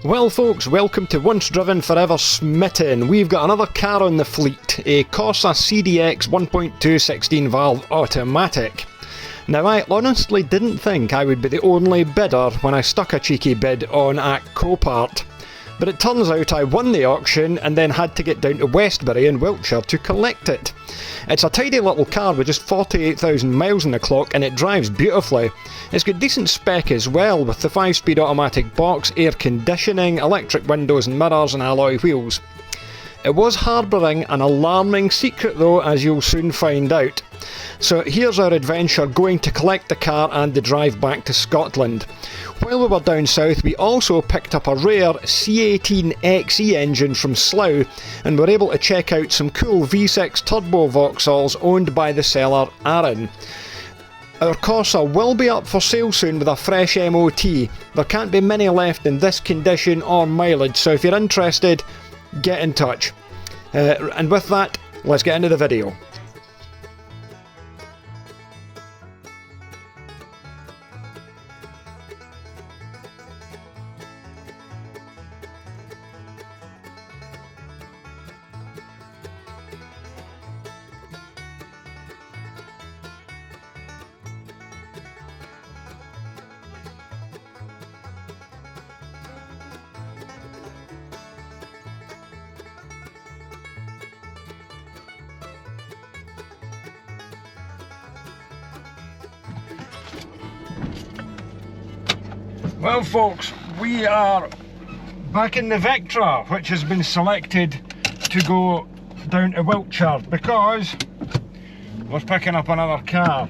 Well folks, welcome to Once Driven Forever Smitten. We've got another car on the fleet, a Corsa CDX 1.2 16 valve automatic. Now I honestly didn't think I would be the only bidder when I stuck a cheeky bid on at CoPart. But it turns out I won the auction and then had to get down to Westbury in Wiltshire to collect it. It's a tidy little car with just 48,000 miles on the clock and it drives beautifully. It's got decent spec as well, with the 5-speed automatic box, air conditioning, electric windows and mirrors and alloy wheels. It was harbouring an alarming secret though, as you'll soon find out. So here's our adventure going to collect the car and the drive back to Scotland. While we were down south, we also picked up a rare C18XE engine from Slough and were able to check out some cool V6 turbo Vauxhalls owned by the seller Aaron. Our Corsa will be up for sale soon with a fresh MOT. There can't be many left in this condition or mileage, so if you're interested, get in touch. And with that, let's get into the video. Well folks, we are back in the Vectra, which has been selected to go down to Wiltshire because we're picking up another car.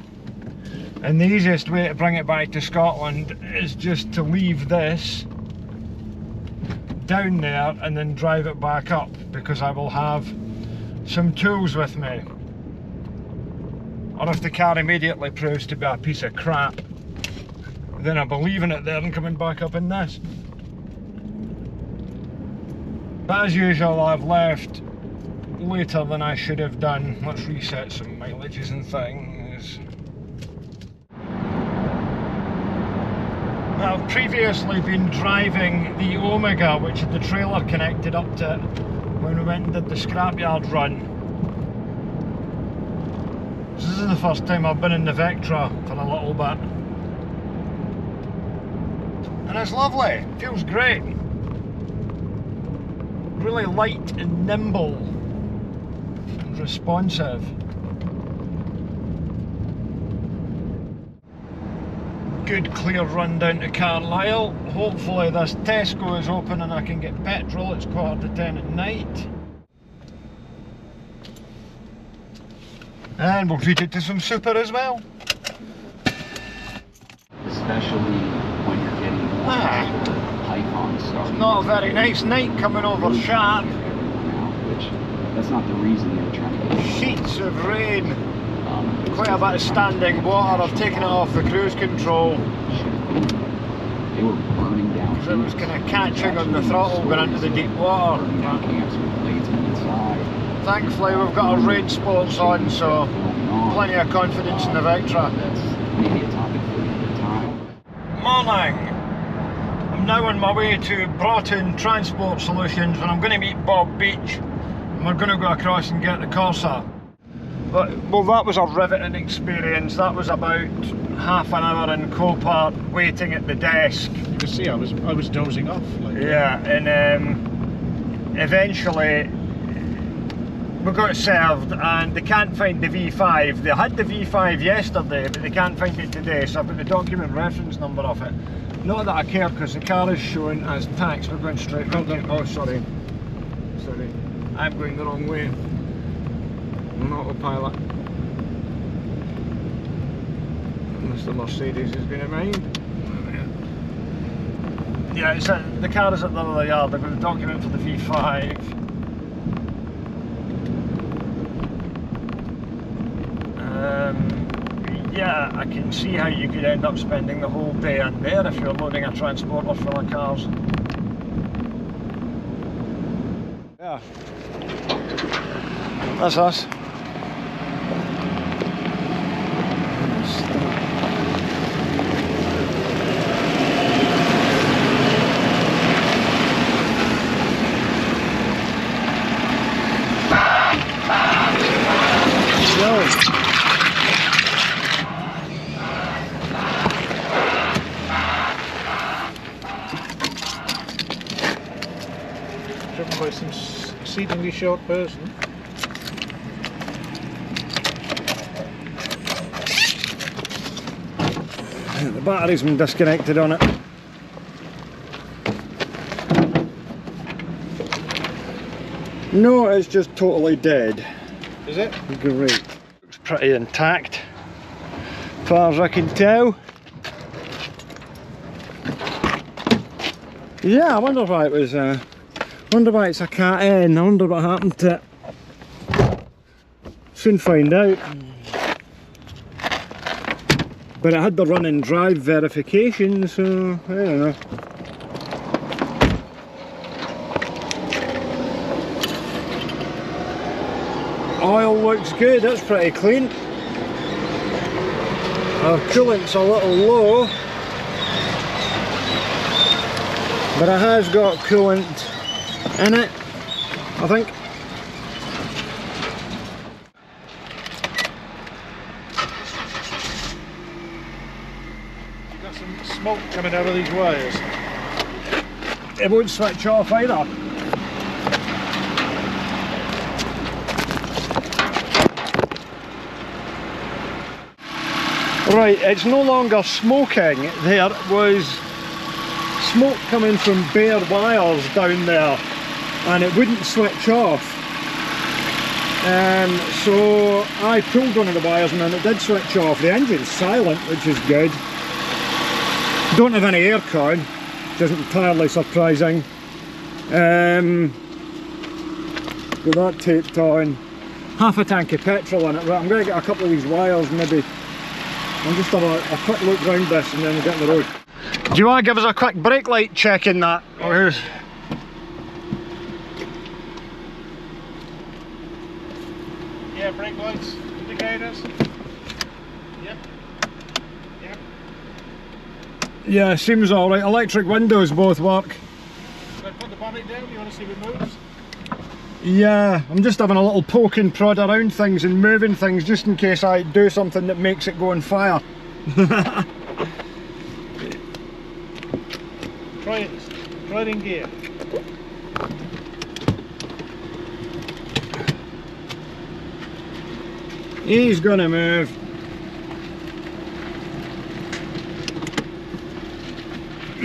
And the easiest way to bring it back to Scotland is just to leave this down there and then drive it back up, because I will have some tools with me. Or if the car immediately proves to be a piece of crap, then I'll be leaving it there and coming back up in this. But as usual, I've left later than I should have done. Let's reset some mileages and things. I've previously been driving the Omega, which had the trailer connected up to when we went and did the scrapyard run. So this is the first time I've been in the Vectra for a little bit. And it's lovely, feels great. Really light and nimble and responsive. Good clear run down to Carlisle. Hopefully this Tesco is open and I can get petrol. It's 10:15 at night. And we'll treat it to some super as well. Especially when you're getting Python stuff. It's not a very nice night coming over sharp. Which, that's not the reason you're trying to get Sheets of rain. Quite a bit of standing water. I've taken it off the cruise control. They were burning down. Because it was kind of catching on the throttle going into the deep water. Thankfully we've got our rain sports on, so plenty of confidence in the Vectra. That's maybe a topic for another time. Morning! I'm now on my way to Broughton Transport Solutions and I'm going to meet Bob Beach and we're going to go across and get the Corsa. But, well, that was a riveting experience. That was about half an hour in CoPart waiting at the desk. You can see I was dozing off. Yeah, and eventually we got served and they can't find the V5. They had the V5 yesterday but they can't find it today, so I've got the document reference number of it. Not that I care because the car is shown as tax. We're going straight round it. Oh sorry, I'm going the wrong way. On autopilot. Unless the Mercedes is going to mind. Yeah, it's the car is at the other yard. I've got the document for the V5. Yeah, I can see how you could end up spending the whole day in there if you're loading a transporter full of cars. Yeah, that's us. some exceedingly short person. The battery's been disconnected on it. No, it's just totally dead. Is it? Great. Looks pretty intact, as far as I can tell. Yeah, I wonder why it was. Wonder why it's a cat N. I wonder what happened to it. Soon find out. But it had the run and drive verification, so I don't know. Oil looks good, that's pretty clean. Our coolant's a little low, but it has got coolant in it, I think. You've got some smoke coming out of these wires. It won't switch off either. Right, it's no longer smoking. There was smoke coming from bare wires down there and it wouldn't switch off. So I pulled one of the wires and then it did switch off. The engine's silent, which is good. Don't have any aircon, which isn't entirely surprising. With that taped on, half a tank of petrol in it. Right, I'm going to get a couple of these wires maybe. I'll just have a quick look round this and then we'll get on the road. Do you want to give us a quick brake light check in that? Or Yeah, brake lights, indicators. Yep. Yep. yeah, seems alright. Electric windows both work. Should I put the bonnet down? You want to see if it moves? Yeah, I'm just having a little poke and prod around things and moving things just in case I do something that makes it go on fire. Try it in gear. He's gonna move.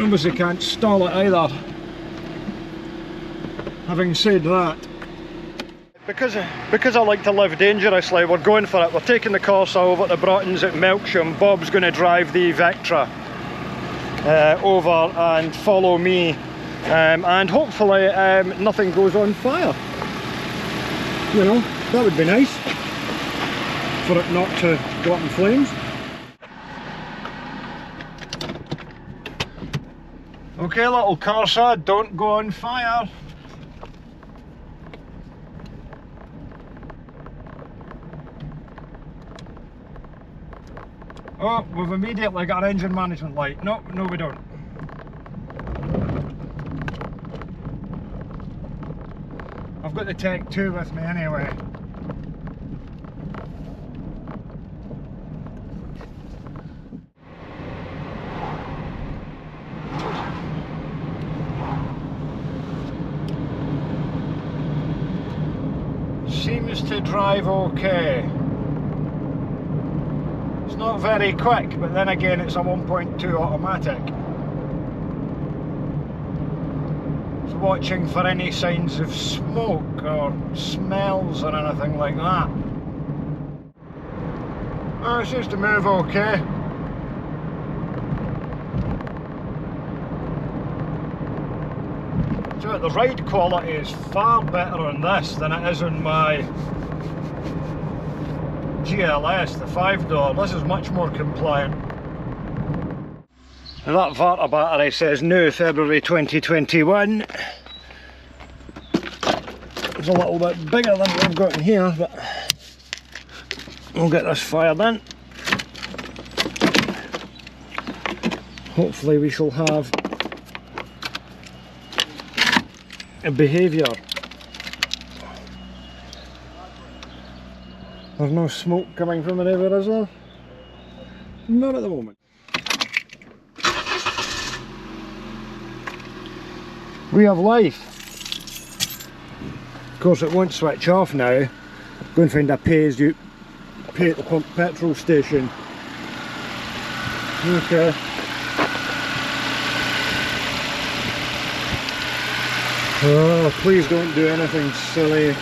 Obviously can't stall it either. Having said that, because I like to live dangerously, we're going for it. We're taking the Corsa over to Brotton's at Wiltshire. Bob's going to drive the Vectra over and follow me, and hopefully nothing goes on fire. You know, that would be nice, for it not to go up in flames. Okay, little Corsa, don't go on fire. Oh, we've immediately got an engine management light. No, we don't. I've got the Tech 2 with me anyway. Seems to drive okay. It's not very quick, but then again it's a 1.2 automatic. It's watching for any signs of smoke or smells or anything like that. Oh, it seems to move okay. So the ride quality is far better on this than it is on my GLS, the 5-door. This is much more compliant. And that Varta battery says new February 2021. It's a little bit bigger than what I've got in here, but we'll get this fired in. Hopefully we shall have a behaviour. There's no smoke coming from anywhere, is there? Not at the moment. We have life. course it won't switch off now. Go and find a pay at the pump petrol station. Okay. Oh, please don't do anything silly.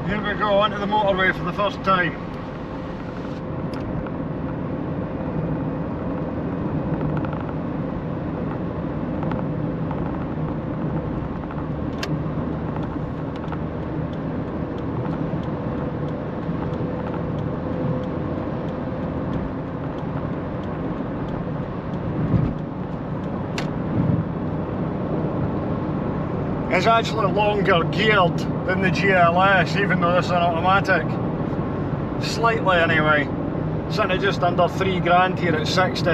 Here we go, onto the motorway for the first time. It's actually longer geared than the GLS, even though this is an automatic. Slightly anyway. Sitting at just under 3 grand here at 60.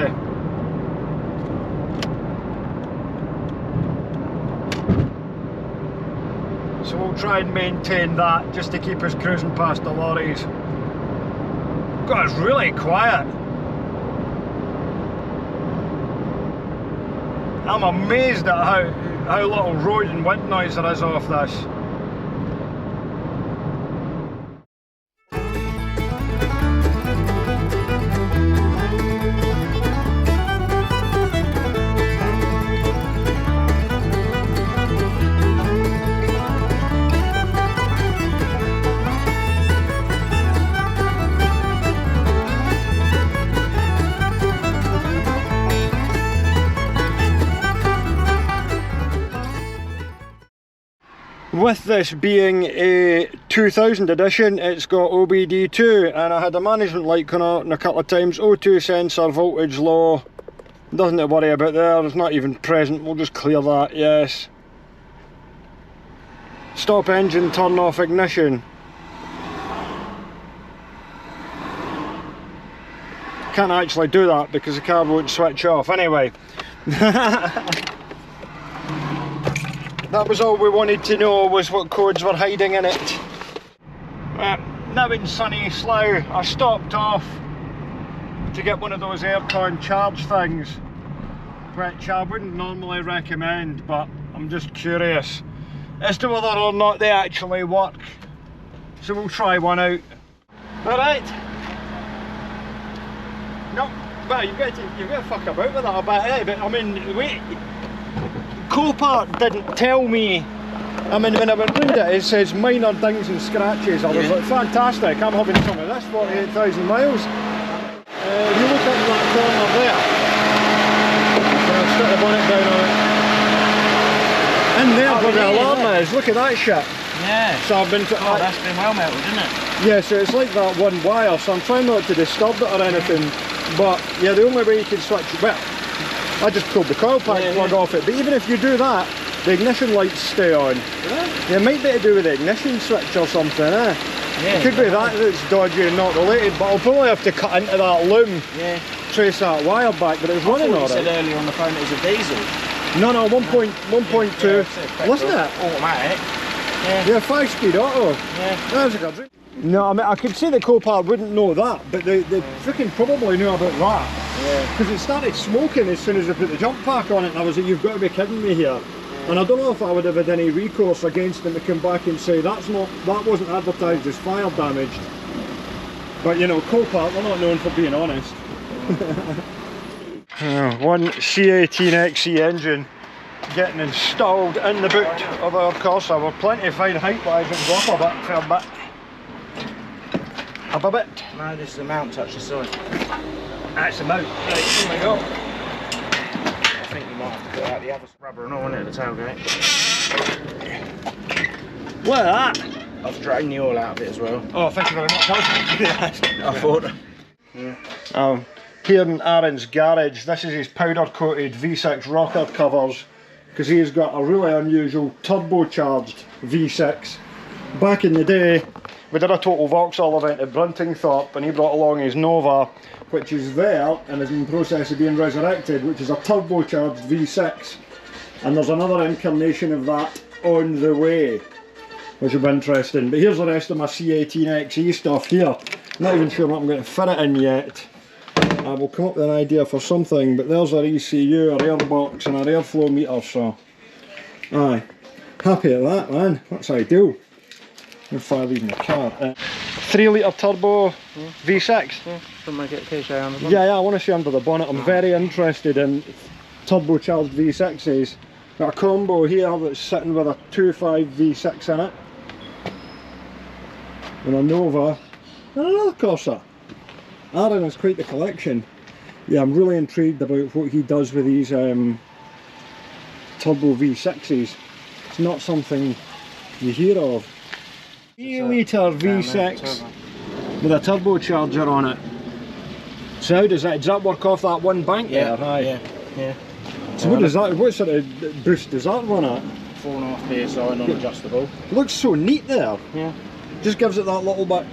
So we'll try and maintain that just to keep us cruising past the lorries. God, it's really quiet. I'm amazed at how little road and wind noise there is off this. With this being a 2000 edition, it's got OBD2, and I had a management light come on a couple of times. O2 sensor, voltage low, nothing to worry about there, it's not even present, we'll just clear that, yes. Stop engine, turn off ignition. Can't actually do that because the car won't switch off. Anyway. That was all we wanted to know, was what codes were hiding in it. Now in sunny Slough, I stopped off to get one of those aircon charge things, which I wouldn't normally recommend, but I'm just curious as to whether or not they actually work. So we'll try one out. Alright. No, well, you've got to fuck about with that a bit, eh? But I mean, wait. CoPart didn't tell me. I mean, when I went round it, it says minor dings and scratches. I was like, fantastic, I'm having some of this, 48,000 miles. If you look up in that corner there, I'll stick the bonnet down on it. In there where the alarm is, look at that shit. Yeah. So I've been that's been well melted, isn't it? Yeah, so it's like that one wire, so I'm trying not to disturb it or anything. But yeah, the only way you can switch it, well, I just pulled the coil pack plug off it, but even if you do that, the ignition lights stay on. Yeah, it might be to do with the ignition switch or something, eh? Yeah, it could be that's dodgy and not related, but I'll probably have to cut into that loom, trace that wire back, but it was running alright. You said earlier on the phone it was a diesel. No, 1.2, wasn't it? Automatic. Yeah, 5-speed auto. Yeah. That's a good dream. No, I mean, I could say that CoPart wouldn't know that, but they freaking probably knew about that. Yeah. Because it started smoking as soon as I put the jump pack on it, and I was like, you've got to be kidding me here. Yeah. And I don't know if I would have had any recourse against them to come back and say that wasn't advertised as fire damaged. But you know, CoPart, they're not known for being honest. One C18XE engine getting installed in the boot of our Corsa. We're plenty fine height-wise, it can go up a bit, fair bit. Up a bit. No, this is the mount touch the side. That's the mount. Right, here we go. I think you might have to put out the other rubber and all in it at the tailgate. Look at that. I've drained the oil out of it as well. Oh, thank you very much. I thought. Yeah. Here in Aaron's garage, this is his powder coated V6 rocker covers, because he's got a really unusual turbocharged V6. Back in the day, we did a total Vauxhall event at Bruntingthorpe, and he brought along his Nova, which is there and is in the process of being resurrected, which is a turbocharged V6. And there's another incarnation of that on the way, which will be interesting. But here's the rest of my C18XE stuff here. Not even sure what I'm going to fit it in yet. I will come up with an idea for something, but there's our ECU, our airbox and our airflow meter, so... Aye. Happy at that, man. That's ideal. I'll fire these in the car. 3 litre turbo V6. Yeah, don't make it a cliche on the bonnet. Yeah, I want to see under the bonnet. I'm very interested in turbocharged V6s. Got a combo here that's sitting with a 2.5 V6 in it. And a Nova. And another Corsa. Aaron has quite the collection. Yeah, I'm really intrigued about what he does with these turbo V6s. It's not something you hear of. 3 litre V6 with a turbocharger on it. So how does that work off that one bank there? Aye. Yeah. So what sort of boost does that run at? 4.5 psi non-adjustable. It looks so neat there. Yeah. Just gives it that little bit.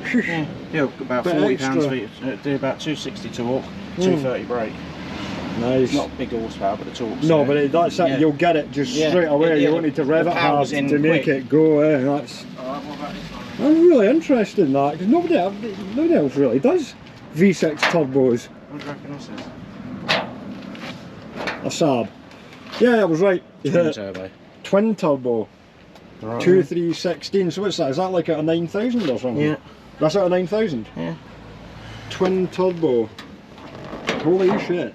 Yeah, about bit 40 extra. pounds feet. Do about 260 torque, 230 brake. Nice. Not big horsepower, but the torque's No, there. but that's it. Yeah. You'll get it just straight away. You don't need to rev it hard power's in to make quick. it go. That's. Alright, what about this one? I'm really interested in that because nobody else really does V6 turbos. What do you reckon this is? A Saab. Yeah, I was right. Twin turbo. Twin turbo. Right. 2316. So what's that? Is that like at a 9000 or something? Yeah. That's at a 9000? Yeah. Twin turbo. Holy shit.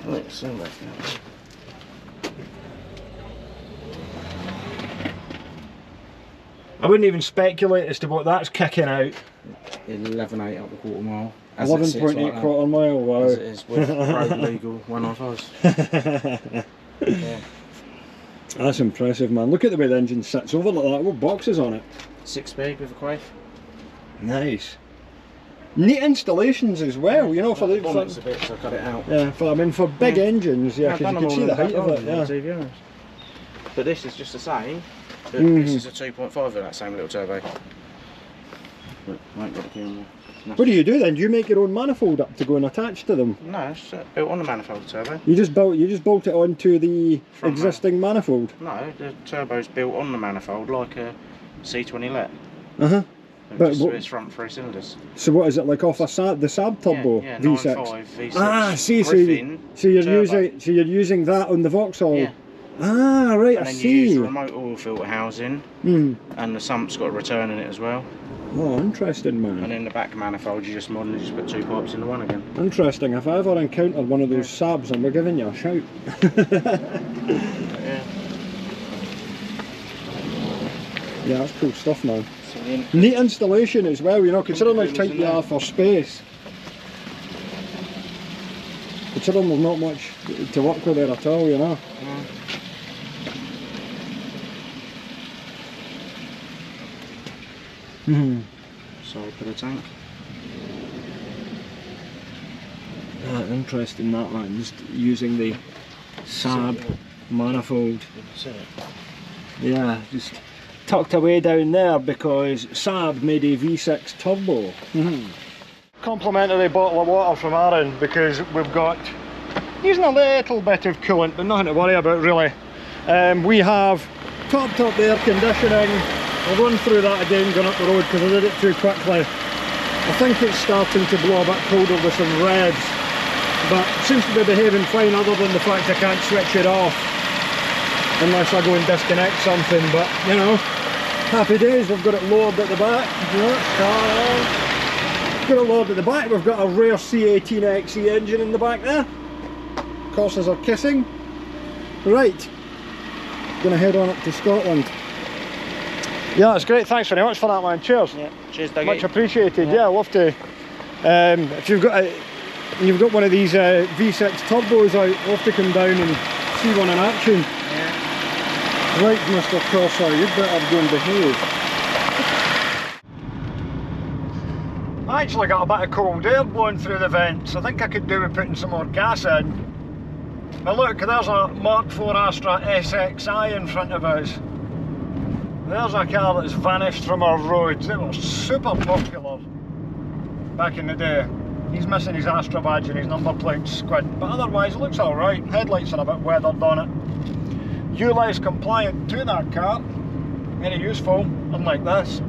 Let's see that. I wouldn't even speculate as to what that's kicking out. 11.8 up the quarter mile. 11.8 quarter mile, wow. As it is with road legal one of us. Yeah. That's impressive, man. Look at the way the engine sits over like that. What box is on it? 6-speed with a quaife. Nice. Neat installations as well, you know, for the bonnet's a bit, so I cut it out. yeah, for big engines, yeah, I've because done you can them see all the in height of back it, garden, yeah. TVRs. But this is just the same. But Mhm. this is a 2.5 of that same little turbo. But I ain't got a key on there. No. What do you do then? Do you make your own manifold up to go and attach to them? No, it's built on the manifold turbo. You just bolt it onto the Front existing manifold. No, the turbo's built on the manifold like a C20 let. Uh-huh. But Just what- its front 3 cylinders. So what is it like off the Saab turbo yeah, V6? 9.5 V6. Ah, see, Griffin so you're turbo. using that on the Vauxhall. Yeah. Ah, right, And I then you use see. the remote oil filter housing, Hmm. and the sump's got a return in it as well. Oh, interesting, And man. in the back manifold, you just modern, you just put 2 pipes into one again. Interesting. If I ever encountered one of those Saabs, I'm giving you a shout. Yeah. Yeah, that's cool stuff, man. So the Neat installation as well, you know, considering how tight you are for space. Considering there's not much to work with there at all, you know. Sorry for the tank. Interesting that, man, just using the Saab manifold. You can see it. Yeah, just tucked away down there because Saab made a V6 turbo. Complimentary bottle of water from Aaron because we've got, using a little bit of coolant but nothing to worry about really. We have topped up the air conditioning. I'll run through that again going up the road because I did it too quickly. I think it's starting to blow a bit colder with some revs, but it seems to be behaving fine other than the fact I can't switch it off unless I go and disconnect something, but you know, happy days. We've got it lowered at the back. Got it lowered at the back. We've got a rare C18XE engine in the back there. Corsas are kissing. Right, gonna head on up to Scotland. Yeah, that's great. Thanks very much for that, man. Cheers. Yeah. Cheers, Dougie. Much appreciated. Yeah, I'd love to. If you've got one of these V6 turbos out, I'll have to come down and see one in action. Yeah. Right, Mr. Corsa, you'd better go and behave. I actually got a bit of cold air blowing through the vents. I think I could do with putting some more gas in. But look, there's a Mark IV Astra SXI in front of us. There's a car that's vanished from our roads. They were super popular back in the day. He's missing his Astra badge and his number plate's squint, but otherwise it looks alright. Headlights are a bit weathered on it. ULEZ compliant to that car. Very useful, unlike this.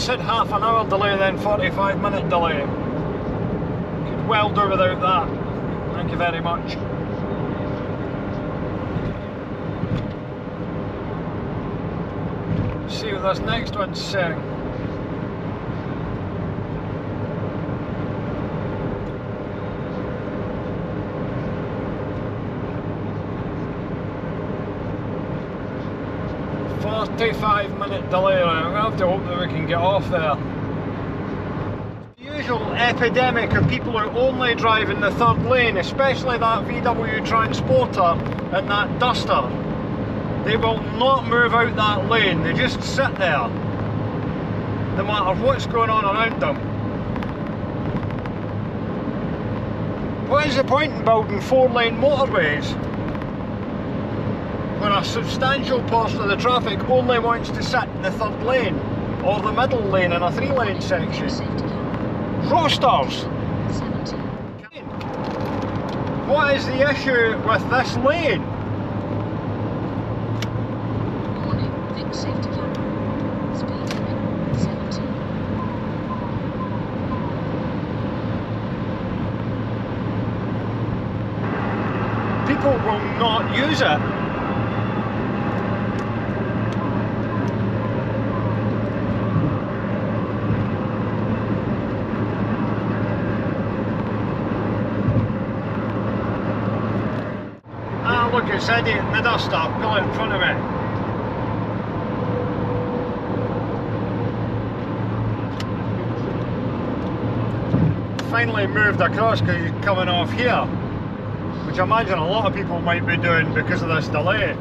said half an hour delay, then 45-minute delay. Could well do without that. Thank you very much. See what this next one's saying. "45-minute delay." I'm going to have to hope that we can get off there. The usual epidemic of people who only drive in the third lane, especially that VW Transporter and that Duster. They will not move out that lane, they just sit there, no matter what's going on around them. What is the point in building 4-lane motorways when a substantial portion of the traffic only wants to sit in the third lane or the middle lane in a 3-lane section? Roasters! What is the issue with this lane? Safety camera. Speed limit 70. People will not use it. Ah, look, it's Eddie in the Duster, pull in front of me. Finally moved across because he's coming off here, which I imagine a lot of people might be doing because of this delay.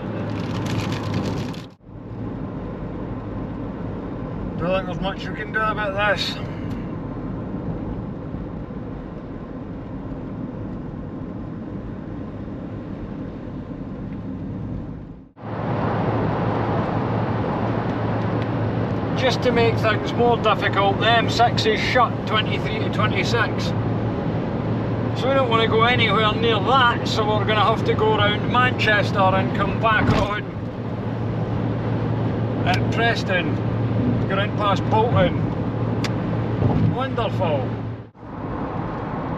Don't think there's much we can do about this. Just to make things more difficult, the M6 is shut 23 to 26. So we don't want to go anywhere near that, so we're going to have to go around Manchester and come back on at Preston, go in past Bolton. Wonderful.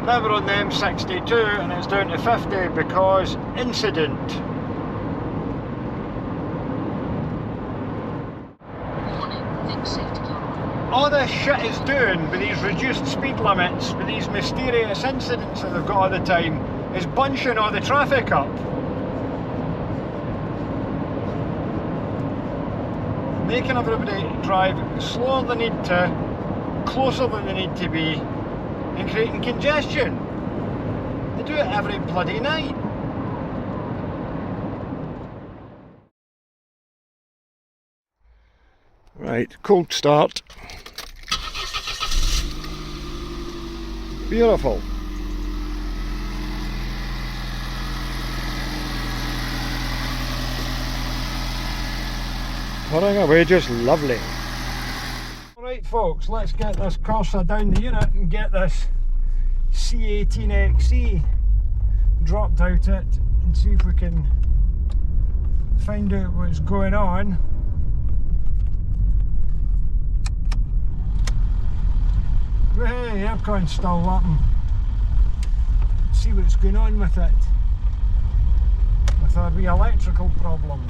Now we're on the M62 and it's down to 50 because incident. All this shit is doing with these reduced speed limits, with these mysterious incidents that they've got all the time, is bunching all the traffic up. Making everybody drive slower than they need to, closer than they need to be, and creating congestion. They do it every bloody night. Right, cold start. Beautiful. Putting away just lovely. Alright folks, let's get this Corsa down the unit and get this C18XE dropped out it and see if we can find out what's going on. Hey, aircon's still working. See what's going on with it. With our wee electrical problem.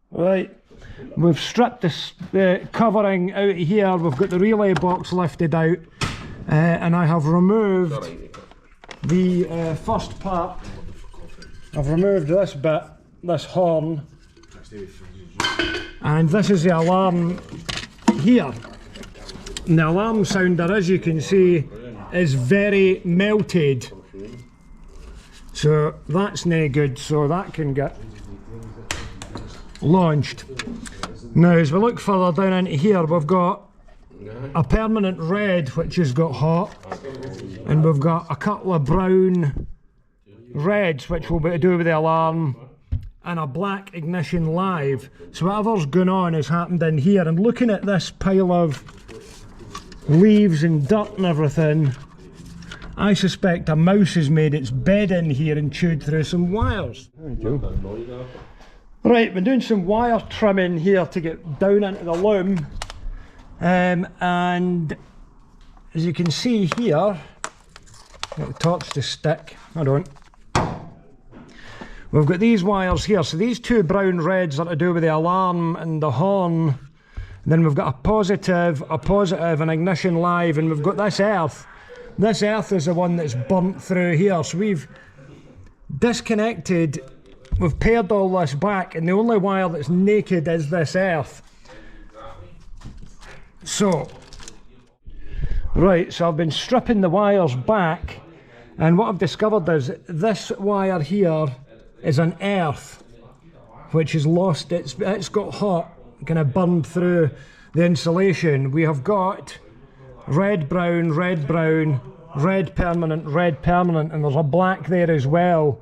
Right, we've stripped the covering out of here, we've got the relay box lifted out, and I have removed the first part. I've removed this bit, this horn, and this is the alarm here. And the alarm sounder, as you can see, is very melted. So that's no good, so that can get launched. Now as we look further down into here, we've got a permanent red which has got hot, and we've got a couple of brown reds which will be to do with the alarm, and a black ignition live. So whatever's going on has happened in here, and looking at this pile of leaves and dirt and everything, I suspect a mouse has made its bed in here and chewed through some wires. There we go. Right, been doing some wire trimming here to get down into the loom, and as you can see here, get the torch to stick, I don't. We've got these wires here, so these two brown reds are to do with the alarm and the horn. Then we've got a positive, and ignition live, and we've got this earth. This earth is the one that's burnt through here, so we've disconnected, we've pared all this back, and the only wire that's naked is this earth. So, right, so I've been stripping the wires back, and what I've discovered is this wire here is an earth, which has lost it's got hot, kind of burned through the insulation. We have got red brown, red permanent, and there's a black there as well,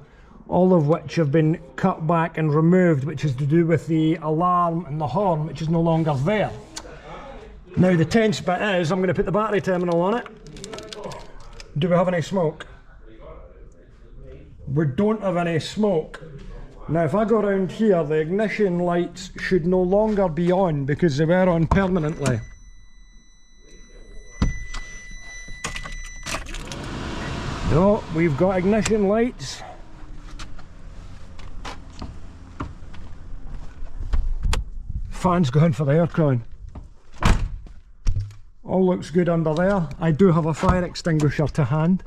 all of which have been cut back and removed, which is to do with the alarm and the horn, which is no longer there. Now the tense bit is, I'm going to put the battery terminal on it. Do we have any smoke? We don't have any smoke. Now if I go around here, the ignition lights should no longer be on because they were on permanently. No, we've got ignition lights. Fan's going for the aircon. All looks good under there. I do have a fire extinguisher to hand.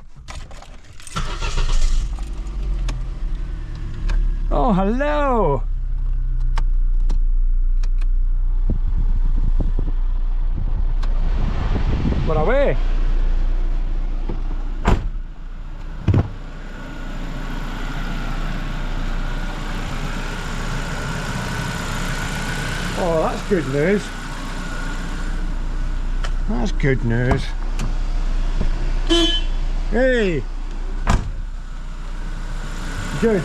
Oh, hello! We're away! Oh, that's good news. That's good news. Hey! Good.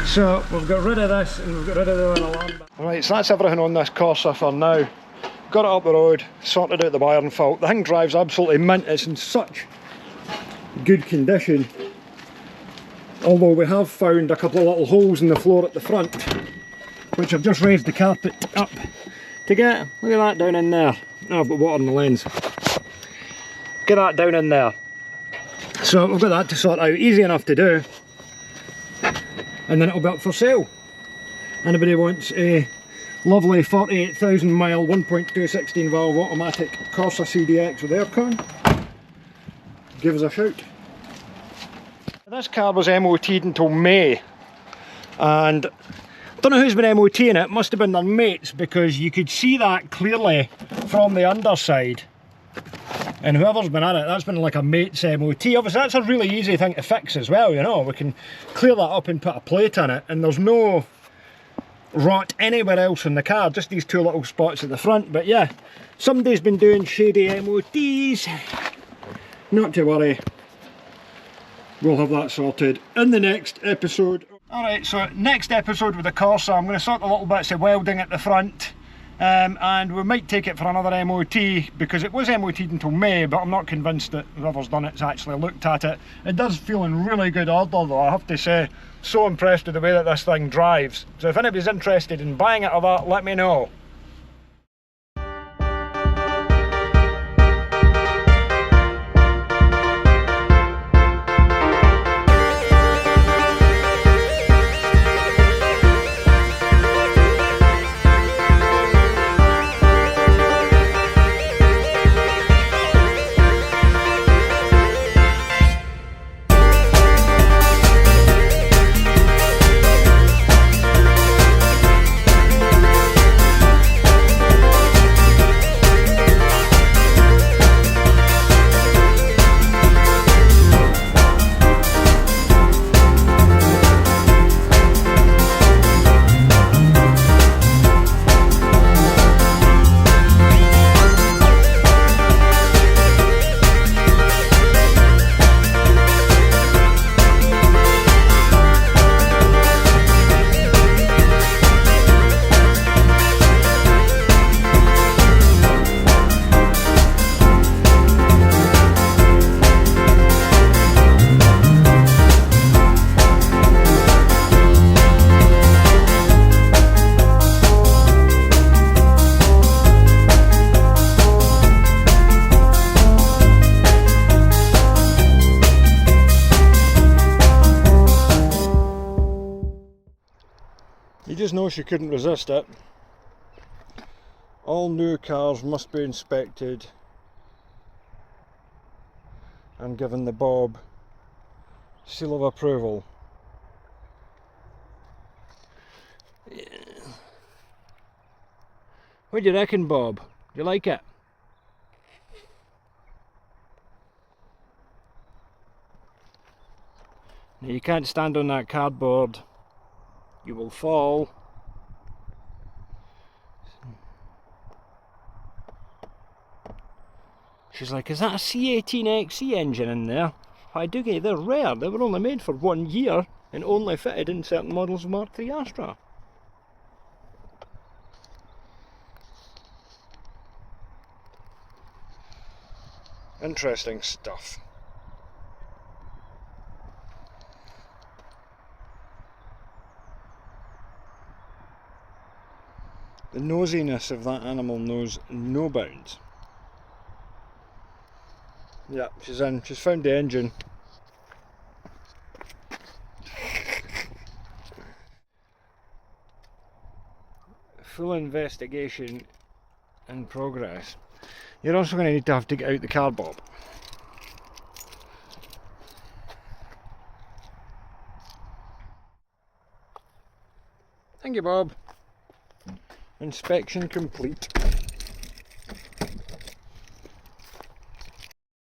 So we've got rid of this and we've got rid of the alarm. Right, so that's everything on this Corsa for now. Got it up the road, sorted out the wiring fault. The thing drives absolutely mint, it's in such good condition. Although we have found a couple of little holes in the floor at the front, which I've just raised the carpet up to get. Look at that down in there. Oh, I've got water in the lens. Get that down in there. So we've got that to sort out, easy enough to do. And then it'll be up for sale. Anybody wants a lovely 48,000 mile 1.216 valve automatic Corsa CDX with aircon, give us a shout. This car was MOT'd until May, and I don't know who's been MOTing it, must have been their mates, because you could see that clearly from the underside. And whoever's been at it, that's been like a mate's MOT. Obviously that's a really easy thing to fix as well, you know. We can clear that up and put a plate on it, and there's no rot anywhere else in the car, just these two little spots at the front. But yeah, somebody's been doing shady MOTs. Not to worry, we'll have that sorted in the next episode. Alright, so next episode with the Corsa, I'm going to sort the little bits of welding at the front. And we might take it for another MOT, because it was MOT'd until May, but I'm not convinced that whoever's done it's actually looked at it. It does feel in really good order though, I have to say. So impressed with the way that this thing drives. So if anybody's interested in buying it or that, let me know. just know she couldn't resist it. All new cars must be inspected and given the Bob seal of approval. Yeah. What do you reckon, Bob? Do you like it? Now you can't stand on that cardboard. You will fall. She's like, is that a C18XE engine in there? I do get, they're rare. They were only made for 1 year and only fitted in certain models of Mark III Astra. Interesting stuff. The nosiness of that animal knows no bounds. Yeah, she's in. She's found the engine. Full investigation in progress. You're also going to need to have to get out the car, Bob. Thank you, Bob. Inspection complete.